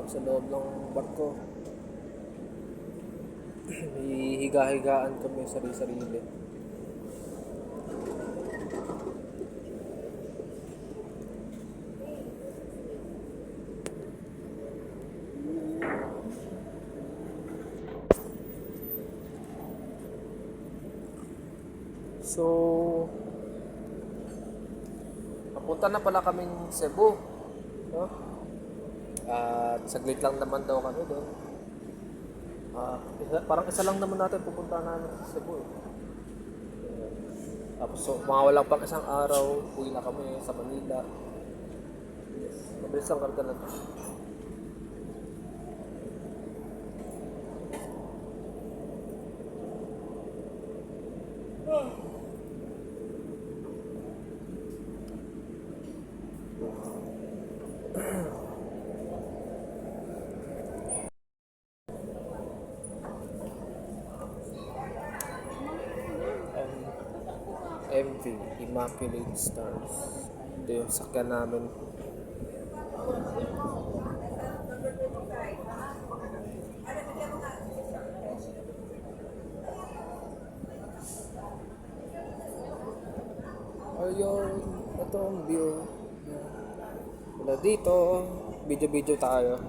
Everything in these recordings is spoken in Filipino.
kami sa loob ng barko. May higa-higaan kami sarili-sarili. So, napunta na pala kaming Cebu, no? At saglit lang naman daw kami doon. Parang isa lang naman natin pupunta namin sa Cebu. Tapos so, mga walang pang isang araw, uwi na kami sa Manila. Yes, mabilis lang karga na to. MV, Immaculate Stars. Ito yung sakyan namin. Ayun, ito ang view. Wala dito, video tayo.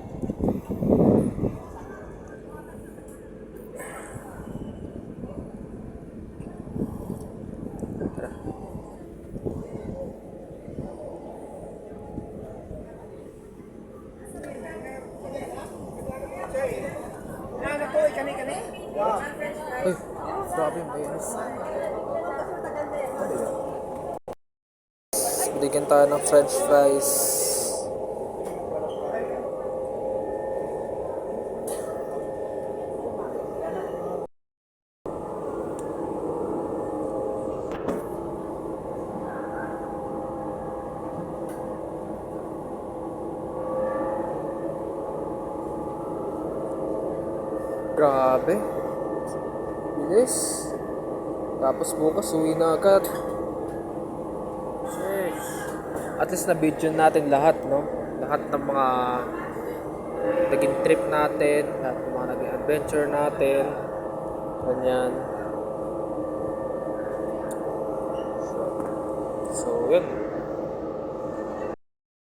Ay, grabe yung bayas. Bigyan tayo ng french fries. Grabe. Bilis. Tapos bukas uwi na agad. At least na-video natin lahat, no? Lahat ng mga naging trip natin, lahat ng mga naging adventure natin. Ganyan. So yun.